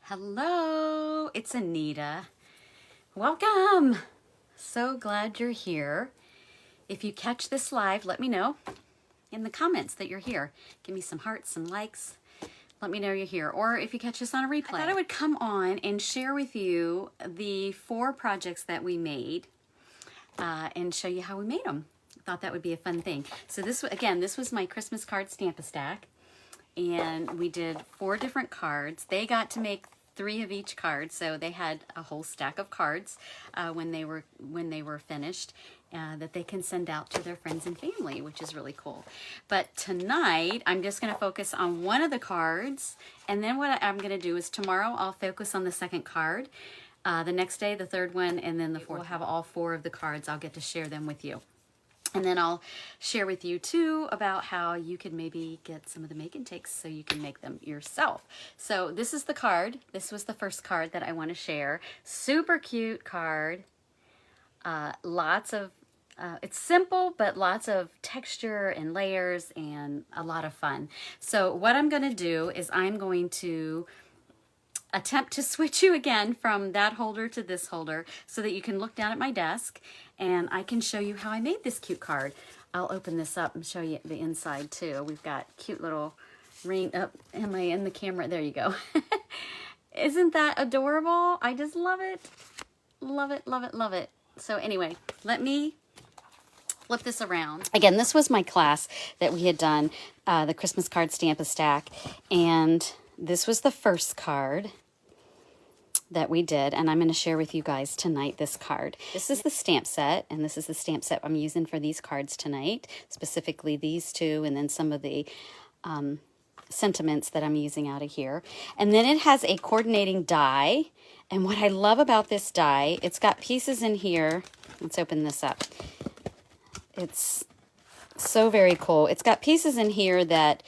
Hello, it's Anita. Welcome. So glad you're here. If you catch this live, let me know in the comments that you're here. Give me some hearts, some likes. Let me know you're here. Or if you catch this on a replay. I thought I would come on and share with you the 4 projects that we made and show you how we made them. I thought that would be a fun thing. So this was my Christmas card Stamp-A-Stack. And we did 4 different cards. They got to make 3 of each card, so they had a whole stack of cards when they were finished that they can send out to their friends and family, which is really cool. But tonight, I'm just going to focus on one of the cards, and then what I'm going to do is tomorrow I'll focus on the second card, the next day the third one, and then the fourth. We'll have all 4 of the cards. I'll get to share them with you. And then I'll share with you too about how you could maybe get some of the make and takes so you can make them yourself. So this is the card. This was the first card that I want to share. Super cute card. It's simple, but lots of texture and layers and a lot of fun. So what I'm going to do is I'm going to attempt to switch you again from that holder to this holder so that you can look down at my desk and I can show you how I made this cute card. I'll open this up and show you the inside too. We've got cute little ring up. Am I in the camera? There you go. Isn't that adorable? I just love it. Love it, love it, love it. So anyway, let me flip this around. Again, this was my class that we had done, the Christmas card Stamp-A-Stack, and this was the first card that we did, and I'm going to share with you guys tonight this card. This is the stamp set, and this is the stamp set I'm using for these cards tonight, specifically these 2, and then some of the sentiments that I'm using out of here. And then it has a coordinating die, and what I love about this die, it's got pieces in here. Let's open this up. It's so very cool. It's got pieces in here that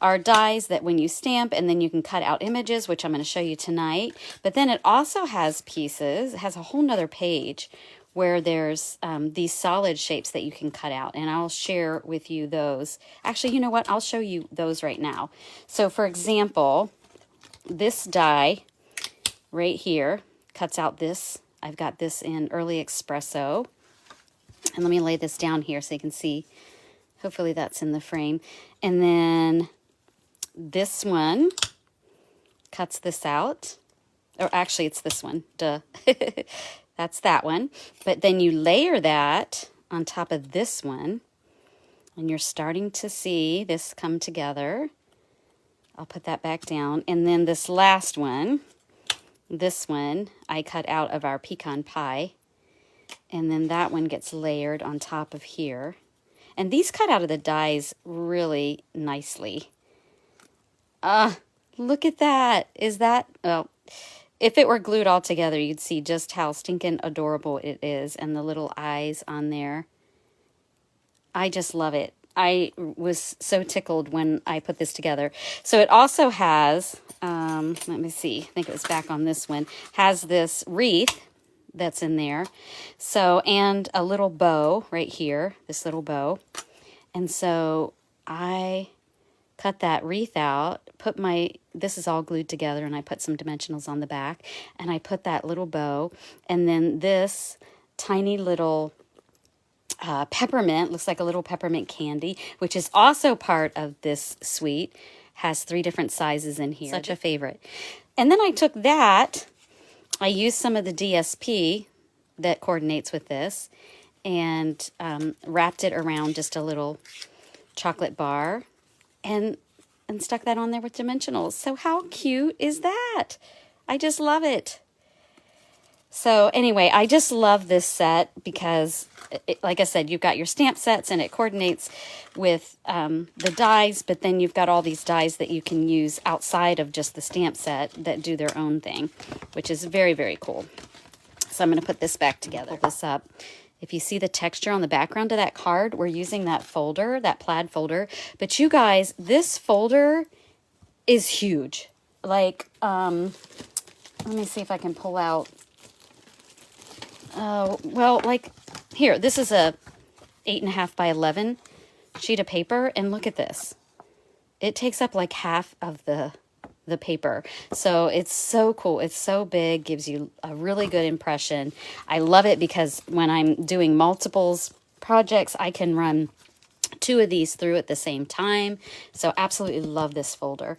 are dies that when you stamp, and then you can cut out images, which I'm going to show you tonight. But then it also has pieces, it has a whole nother page where there's these solid shapes that you can cut out, and I'll share with you those. Actually, you know what? I'll show you those right now. So for example, this die right here cuts out this. I've got this in Early Espresso. And let me lay this down here so you can see. Hopefully that's in the frame. And then this one cuts this out. Or actually, it's this one. Duh. That's that one. But then you layer that on top of this one. And you're starting to see this come together. I'll put that back down. And then this last one, this one, I cut out of our pecan pie. And then that one gets layered on top of here. And these cut out of the dies really nicely. Look at that. Is that, well, if it were glued all together, you'd see just how stinking adorable it is. And the little eyes on there. I just love it. I was so tickled when I put this together. So it also has, let me see, I think it was back on this one, has this wreath that's in there. So, and a little bow right here, this little bow. And so I cut that wreath out, put this is all glued together, and I put some dimensionals on the back, and I put that little bow, and then this tiny little peppermint, looks like a little peppermint candy, which is also part of this suite, has 3 different sizes in here. Such a favorite. And then I took that, I used some of the DSP that coordinates with this and wrapped it around just a little chocolate bar and stuck that on there with dimensionals. So how cute is that? I just love it. So anyway, I just love this set because, like I said, you've got your stamp sets and it coordinates with the dies, but then you've got all these dies that you can use outside of just the stamp set that do their own thing, which is very, very cool. So I'm going to put this back together. Pull this up. If you see the texture on the background of that card, we're using that folder, that plaid folder. But you guys, this folder is huge. Like, let me see if I can pull out. Well, like here, this is a 8.5 by 11. sheet of paper, and look at this. It takes up like half of the paper. So it's so cool. It's so big, gives you a really good impression. I love it because when I'm doing multiples projects, I can run 2 of these through at the same time. So absolutely love this folder.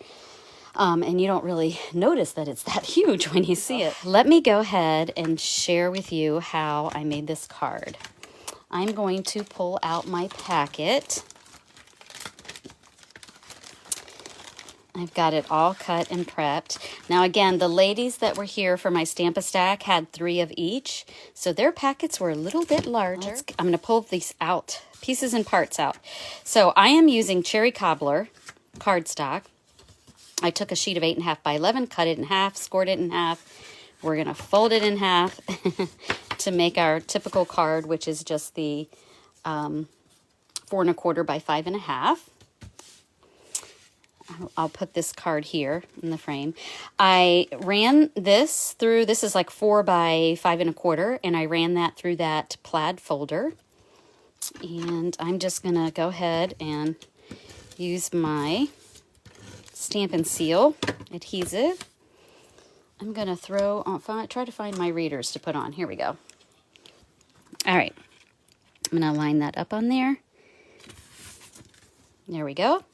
And you don't really notice that it's that huge when you see it. Let me go ahead and share with you how I made this card. I'm going to pull out my packet. I've got it all cut and prepped. Now again, the ladies that were here for my Stamp-A-Stack had 3 of each, so their packets were a little bit larger. I'm going to pull these out, pieces and parts out. So I am using Cherry Cobbler cardstock. I took a sheet of 8.5 by 11, cut it in half, scored it in half. We're going to fold it in half to make our typical card, which is just the 4.25 by 5.5. I'll put this card here in the frame. I ran this through, this is like 4 by 5.25, and I ran that through that plaid folder. And I'm just going to go ahead and use my Stamp and Seal adhesive. I'm going to throw on, try to find my readers to put on. Here we go. All right. I'm going to line that up on there. There we go.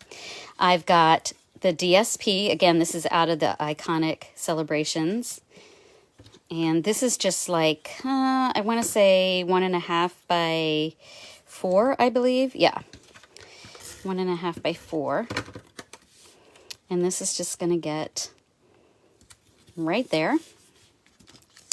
I've got the DSP. Again, this is out of the Iconic Celebrations. And this is just like, I want to say 1.5 by 4, I believe. Yeah. 1.5 by 4. And this is just going to get right there.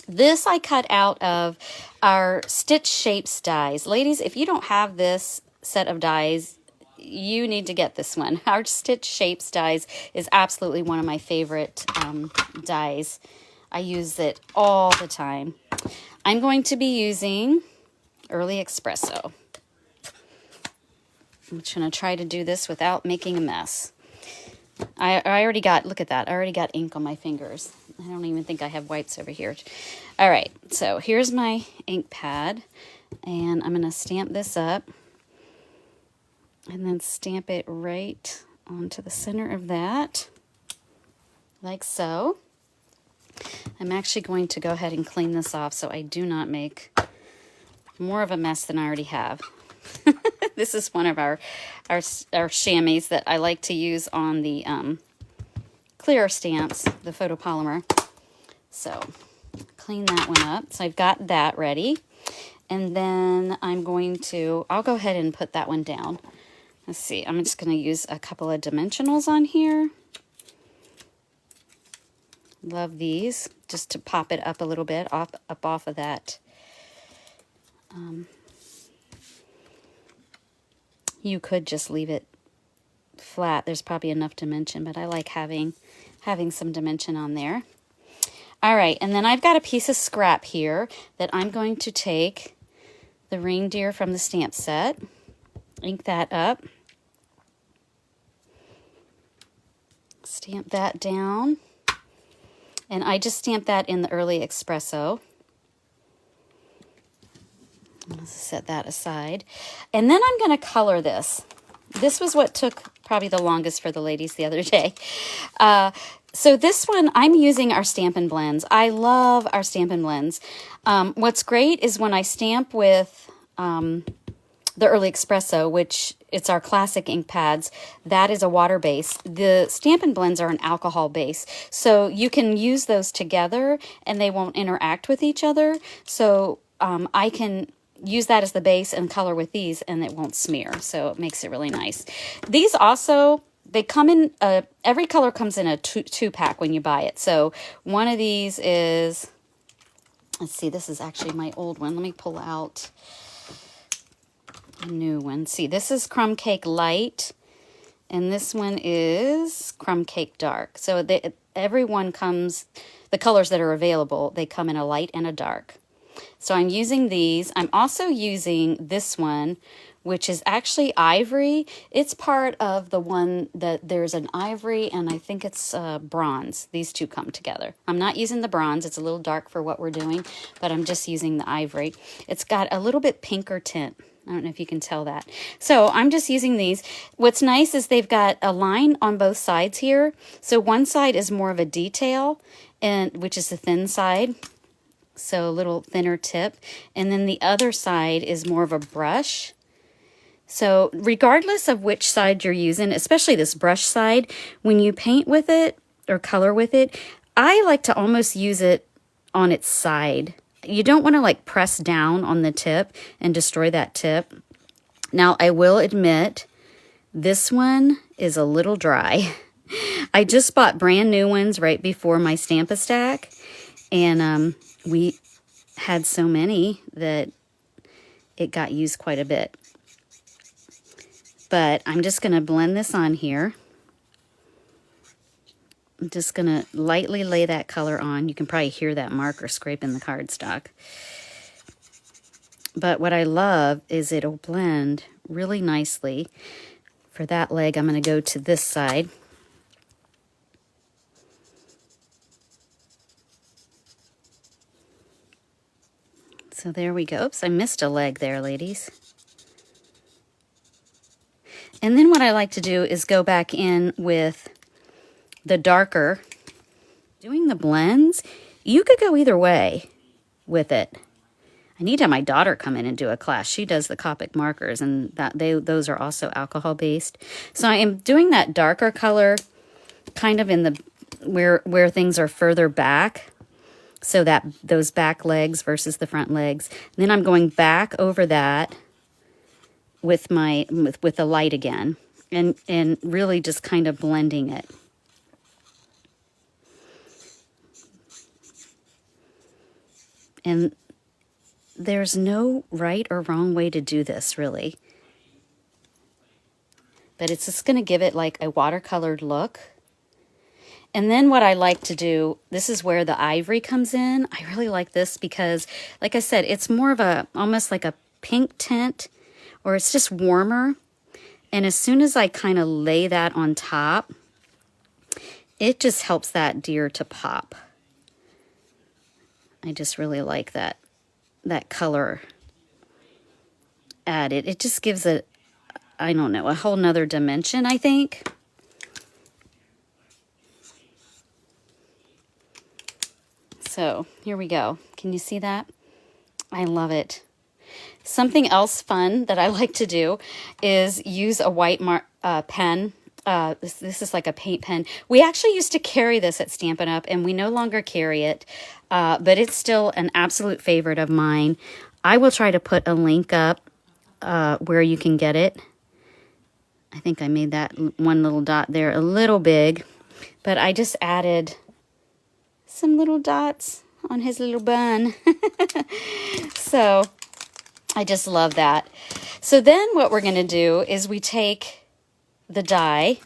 This I cut out of our Stitch Shapes dies. Ladies, if you don't have this set of dies, you need to get this one. Our Stitch Shapes dies is absolutely one of my favorite dies. I use it all the time. I'm going to be using Early Espresso. I'm just going to try to do this without making a mess. I already got, look at that, I already got ink on my fingers. I don't even think I have wipes over here. All right, so here's my ink pad, and I'm going to stamp this up. And then stamp it right onto the center of that, like so. I'm actually going to go ahead and clean this off so I do not make more of a mess than I already have. This is one of our chamois that I like to use on the clear stamps, the photopolymer. So clean that one up. So I've got that ready. And then I'm going to, I'll go ahead and put that one down. Let's see, I'm just going to use a couple of dimensionals on here. Love these, just to pop it up a little bit, up off of that. You could just leave it flat. There's probably enough dimension, but I like having some dimension on there. All right, and then I've got a piece of scrap here that I'm going to take the reindeer from the stamp set, ink that up, stamp that down, and I just stamped that in the Early Espresso. Let's set that aside. And then I'm going to color this. This was what took probably the longest for the ladies the other day. So this one, I'm using our Stampin' Blends. I love our Stampin' Blends. What's great is when I stamp with the Early Espresso, which it's our classic ink pads, that is a water base. The Stampin' Blends are an alcohol base. So you can use those together and they won't interact with each other. So I can use that as the base and color with these and it won't smear. So it makes it really nice. These also, they come in, every color comes in a two pack when you buy it. So one of these is, let's see, this is actually my old one. Let me pull out a new one. See, this is Crumb Cake Light and this one is Crumb Cake Dark. So every one comes, the colors that are available, they come in a light and a dark. So I'm using these. I'm also using this one, which is actually ivory. It's part of the one that there's an ivory and I think it's bronze. These two come together. I'm not using the bronze. It's a little dark for what we're doing, but I'm just using the ivory. It's got a little bit pinker tint. I don't know if you can tell that. So I'm just using these. What's nice is they've got a line on both sides here. So one side is more of a detail, and which is the thin side. So a little thinner tip. And then the other side is more of a brush. So regardless of which side you're using, especially this brush side, when you paint with it or color with it, I like to almost use it on its side. You don't want to like press down on the tip and destroy that tip. Now, I will admit, this one is a little dry. I just bought brand new ones right before my Stamp-A-Stack, and we had so many that it got used quite a bit. But I'm just going to blend this on here. I'm just going to lightly lay that color on. You can probably hear that marker scraping the cardstock. But what I love is it'll blend really nicely. For that leg, I'm going to go to this side. So there we go. Oops, I missed a leg there, ladies. And then what I like to do is go back in with the darker. Doing the blends, you could go either way with it. I need to have my daughter come in and do a class. She does the Copic markers, and those are also alcohol based. So I am doing that darker color kind of in the where things are further back, so that those back legs versus the front legs. And then I'm going back over that with my with the light again, and really just kind of blending it. And there's no right or wrong way to do this, really. But it's just going to give it like a watercolored look. And then what I like to do, this is where the ivory comes in. I really like this because, like I said, it's more of a, almost like a pink tint, or it's just warmer. And as soon as I kind of lay that on top, it just helps that deer to pop. I just really like that color added. It just gives it, I don't know, a whole nother dimension, I think. So here we go. Can you see that? I love it. Something else fun that I like to do is use a white pen. This is like a paint pen. We actually used to carry this at Stampin' Up, and we no longer carry it, but it's still an absolute favorite of mine. I will try to put a link up where you can get it. I think I made that one little dot there a little big, but I just added some little dots on his little bun. So I just love that. So then what we're going to do is we take the die,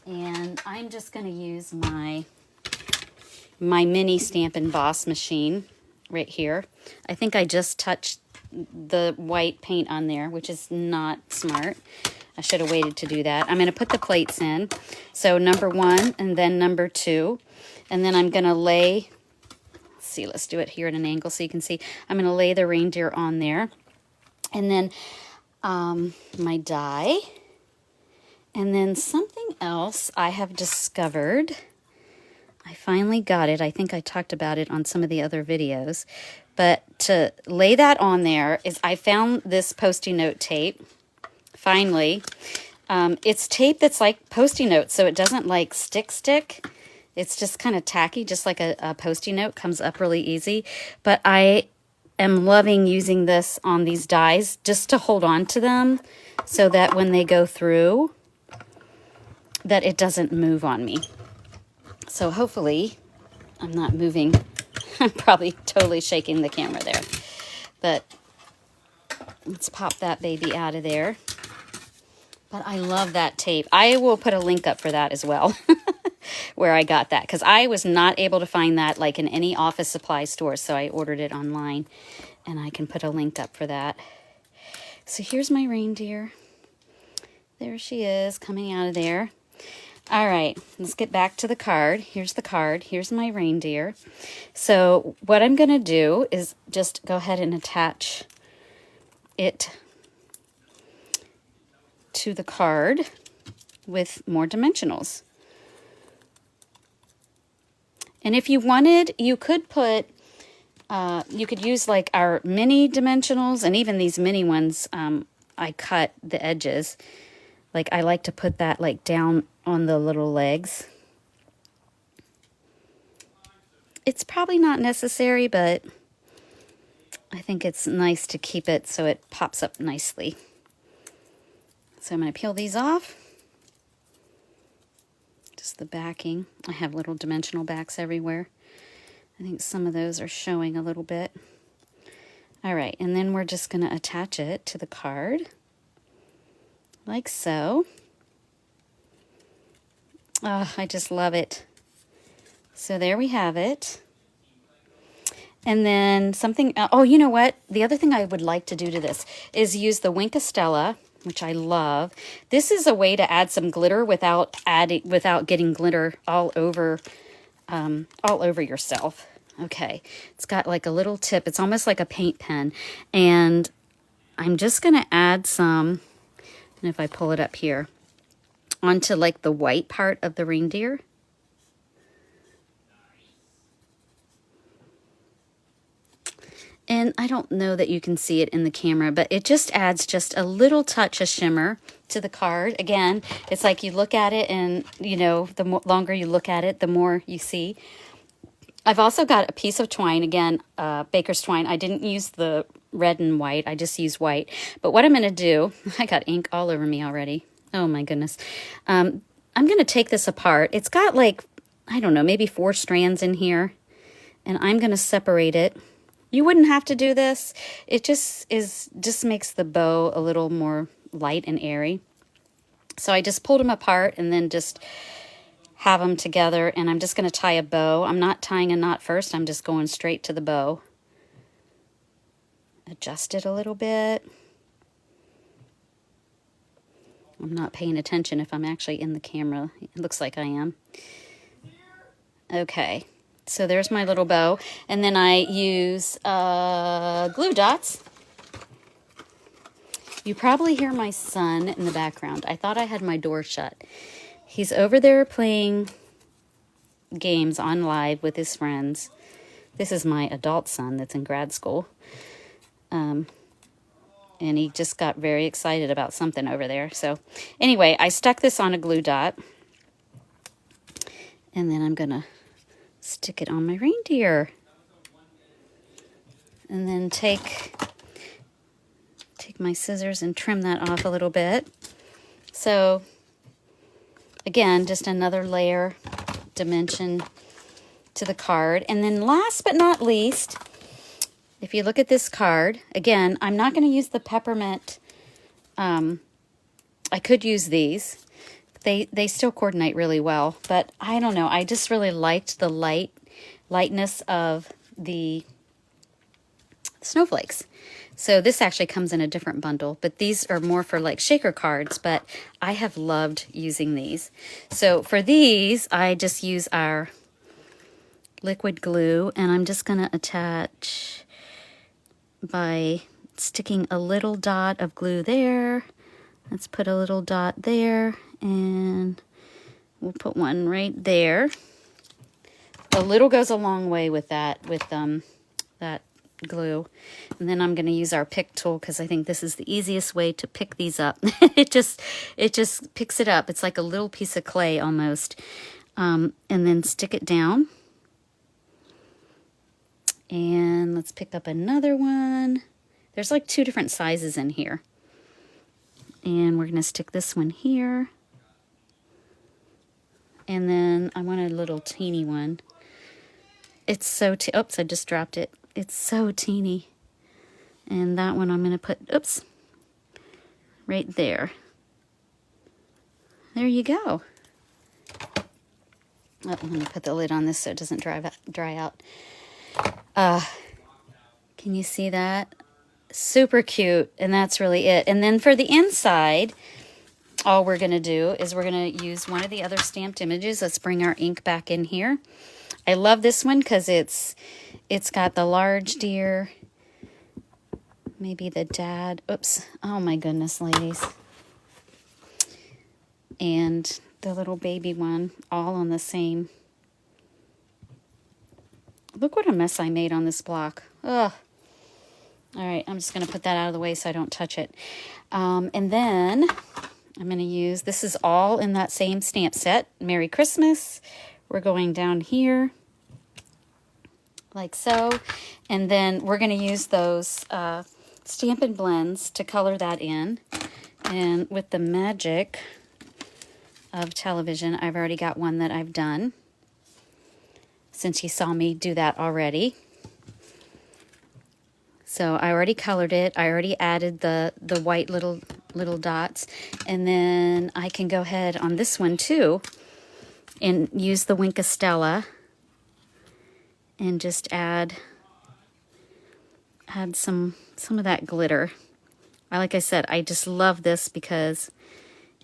and I'm just going to use my mini Stamp and Boss machine right here. I think I just touched the white paint on there, which is not smart. I should have waited to do that. I'm going to put the plates in. So number 1 and then number 2. And then I'm going to lay, let's see, let's do it here at an angle so you can see. I'm going to lay the reindeer on there. And then my die. And then something else I have discovered. I finally got it. I think I talked about it on some of the other videos. But to lay that on there is I found this Post-it note tape. Finally. It's tape that's like Post-it notes, so it doesn't like stick. It's just kind of tacky, just like a Post-it note. Comes up really easy. But I am loving using this on these dies just to hold on to them so that when they go through, that it doesn't move on me. So hopefully I'm not moving. I'm probably totally shaking the camera there. But let's pop that baby out of there. But I love that tape. I will put a link up for that as well, where I got that. Because I was not able to find that like in any office supply store, so I ordered it online. And I can put a link up for that. So here's my reindeer. There she is, coming out of there. All right, let's get back to the card. Here's the card. Here's my reindeer. So what I'm going to do is just go ahead and attach it to the card with more dimensionals. And if you wanted, you could put, you could use like our mini dimensionals, and even these mini ones, I cut the edges. Like I like to put that like down on the little legs. It's probably not necessary, but I think it's nice to keep it so it pops up nicely. So I'm going to peel these off. Just the backing. I have little dimensional backs everywhere. I think some of those are showing a little bit. All right, and then we're just going to attach it to the card, like so. Oh, I just love it. So there we have it. And then something, oh, you know what? The other thing I would like to do to this is use the Wink Estella, which I love. This is a way to add some glitter without getting glitter all over yourself. Okay, it's got like a little tip. It's almost like a paint pen. And I'm just going to add some, and if I pull it up here, onto like the white part of the reindeer. And I don't know that you can see it in the camera, but it just adds just a little touch of shimmer to the card. Again, it's like you look at it and, you know, the longer you look at it, the more you see. I've also got a piece of twine, again, baker's twine. I didn't use the red and white. I just used white. But what I'm going to do, I got ink all over me already. Oh, my goodness. I'm going to take this apart. It's got like, I don't know, maybe 4 strands in here. And I'm going to separate it. You wouldn't have to do this. It just makes the bow a little more light and airy. So I just pulled them apart and then just have them together, and I'm just going to tie a bow. I'm not tying a knot first. I'm just going straight to the bow. Adjust it a little bit. I'm not paying attention if I'm actually in the camera. It looks like I am. Okay. So there's my little bow, and then I use glue dots. You probably hear my son in the background. I thought I had my door shut. He's over there playing games on live with his friends. This is my adult son that's in grad school. And he just got very excited about something over there. So anyway, I stuck this on a glue dot, and then I'm going to stick it on my reindeer, and then take my scissors and trim that off a little bit. So again, just another layer dimension to the card. And then last but not least, if you look at this card, again, I'm not going to use the peppermint. I could use these. They still coordinate really well, but I don't know. I just really liked the lightness of the snowflakes. So this actually comes in a different bundle, but these are more for like shaker cards, but I have loved using these. So for these, I just use our liquid glue, and I'm just going to attach by sticking a little dot of glue there. Let's put a little dot there, and we'll put one right there. A little goes a long way with that, that glue. And then I'm going to use our pick tool, because I think this is the easiest way to pick these up. it just picks it up. It's like a little piece of clay almost. And then stick it down. And let's pick up another one. There's like 2 different sizes in here. And we're going to stick this one here. And then I want a little teeny one. It's so, oops, I just dropped it. It's so teeny. And that one I'm going to put, oops, right there. There you go. Oh, I'm going to put the lid on this so it doesn't dry out. Can you see that? Super cute, and that's really it. And then for the inside, all we're going to do is we're going to use one of the other stamped images. Let's bring our ink back in here. I love this one because it's got the large deer maybe the dad. Oops. Oh my goodness, ladies. And the little baby one, all on the same. Look what a mess I made on this block. Ugh. All right, I'm just going to put that out of the way so I don't touch it. And then I'm going to use, this is all in that same stamp set. Merry Christmas. We're going down here like so. And then we're going to use those Stampin' Blends to color that in. And with the magic of television, I've already got one that I've done, since you saw me do that already. So I already colored it. I already added the white little dots. And then I can go ahead on this one too and use the Wink of Stella and just add some of that glitter. Like I said, I just love this because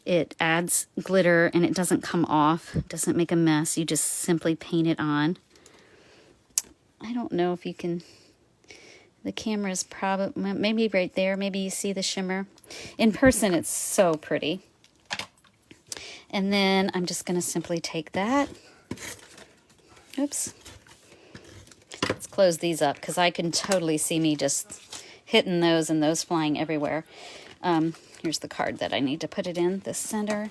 it adds glitter and it doesn't come off. It doesn't make a mess. You just simply paint it on. I don't know if you can, the camera's probably, maybe right there, maybe you see the shimmer. In person, it's so pretty. And then I'm just going to simply take that. Oops. Let's close these up because I can totally see me just hitting those and those flying everywhere. Here's the card that I need to put it in, the center.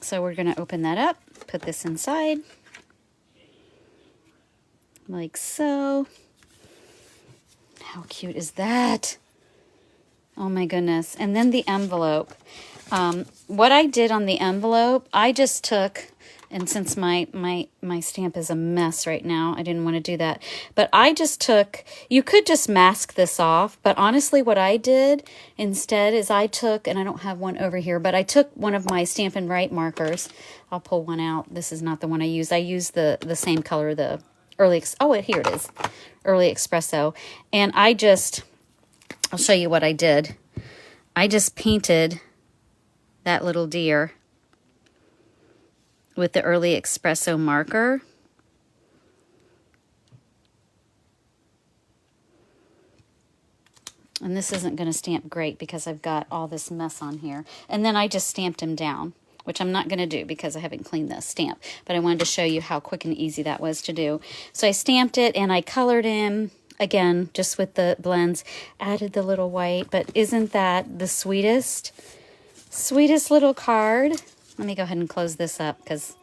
So we're going to open that up, put this inside. Like so. How cute is that? Oh my goodness. And then the envelope. What I did on the envelope, I just took, and since my stamp is a mess right now, I didn't want to do that. But I just took, you could just mask this off, but honestly what I did instead is I took, and I don't have one over here, but I took one of my Stampin' Write markers. I'll pull one out. This is not the one I used. I used the same color, the here it is, Early Espresso. And I'll show you what I did. I just painted that little deer with the Early Espresso marker. And this isn't going to stamp great because I've got all this mess on here. And then I just stamped him down, which I'm not going to do because I haven't cleaned the stamp. But I wanted to show you how quick and easy that was to do. So I stamped it and I colored him, again, just with the blends, added the little white. But isn't that the sweetest little card? Let me go ahead and close this up because,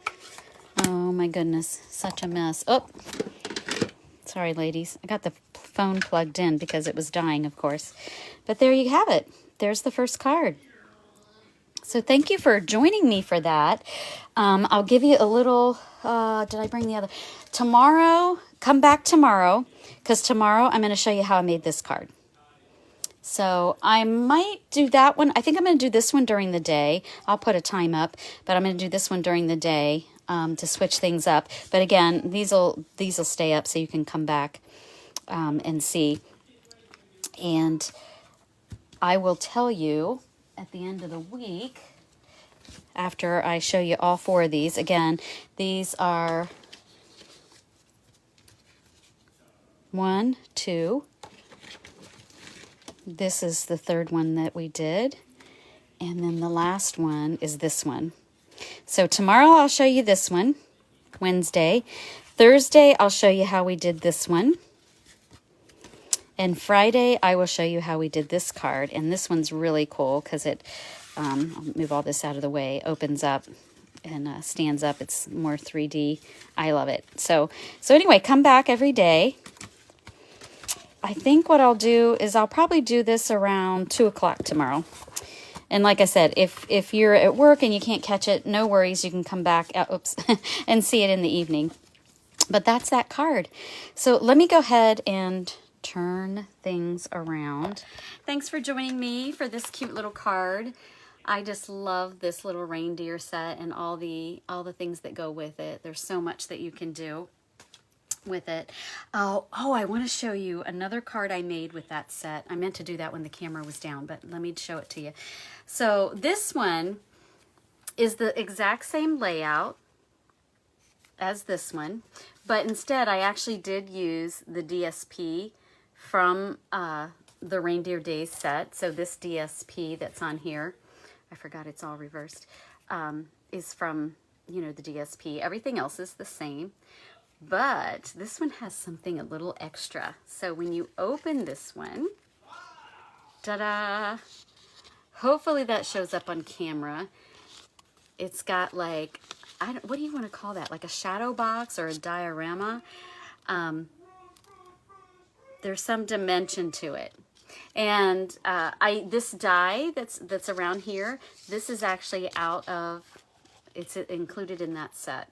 oh my goodness, such a mess. Oh, sorry, ladies. I got the phone plugged in because it was dying, of course. But there you have it. There's the first card. So thank you for joining me for that. I'll give you a little, did I bring the other? Tomorrow, come back tomorrow, because tomorrow I'm going to show you how I made this card. So I might do that one. I think I'm going to do this one during the day. I'll put a time up, but I'm going to do this one during the day to switch things up. But again, these'll stay up so you can come back and see. And I will tell you at the end of the week, after I show you all four of these. Again, these are 1, 2. This is the third one that we did. And then the last one is this one. So tomorrow I'll show you this one, Wednesday. Thursday I'll show you how we did this one. And Friday, I will show you how we did this card. And this one's really cool because it, I'll move all this out of the way, opens up and stands up. It's more 3D. I love it. So anyway, come back every day. I think what I'll do is I'll probably do this around 2 o'clock tomorrow. And like I said, if you're at work and you can't catch it, no worries. You can come back and see it in the evening. But that's that card. So let me go ahead and turn things around. Thanks for joining me for this cute little card. I just love this little reindeer set and all the things that go with it. There's so much that you can do with it. Oh, I want to show you another card I made with that set. I meant to do that when the camera was down, but let me show it to you. So this one is the exact same layout as this one, but instead I actually did use the DSP from the Reindeer Days set. So this DSP that's on here, I forgot it's all reversed, is from, you know, the DSP. Everything else is the same, but this one has something a little extra. So when you open this one, ta-da! Hopefully that shows up on camera. It's got like, what do you want to call that? Like a shadow box or a diorama? There's some dimension to it. And this die that's around here, this is actually it's included in that set.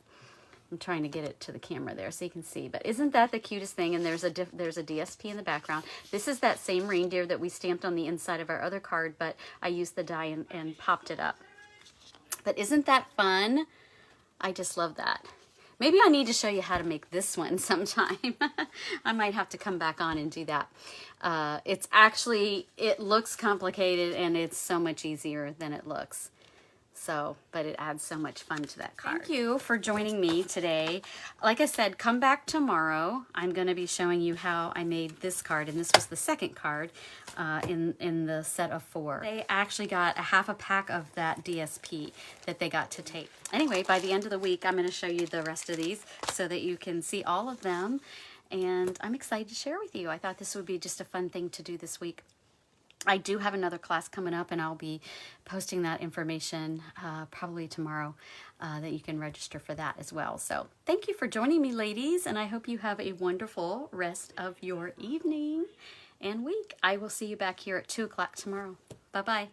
I'm trying to get it to the camera there so you can see, but isn't that the cutest thing? And there's a DSP in the background. This is that same reindeer that we stamped on the inside of our other card, but I used the die and popped it up. But isn't that fun? I just love that. Maybe I need to show you how to make this one sometime. I might have to come back on and do that. It looks complicated and it's so much easier than it looks. So, but it adds so much fun to that card. Thank you for joining me today. Like I said, come back tomorrow. I'm going to be showing you how I made this card, and this was the second card in the set of 4. They actually got a half a pack of that DSP that they got to tape. Anyway, by the end of the week, I'm going to show you the rest of these so that you can see all of them, and I'm excited to share with you. I thought this would be just a fun thing to do this week. I do have another class coming up, and I'll be posting that information probably tomorrow that you can register for that as well. So thank you for joining me, ladies, and I hope you have a wonderful rest of your evening and week. I will see you back here at 2 o'clock tomorrow. Bye-bye.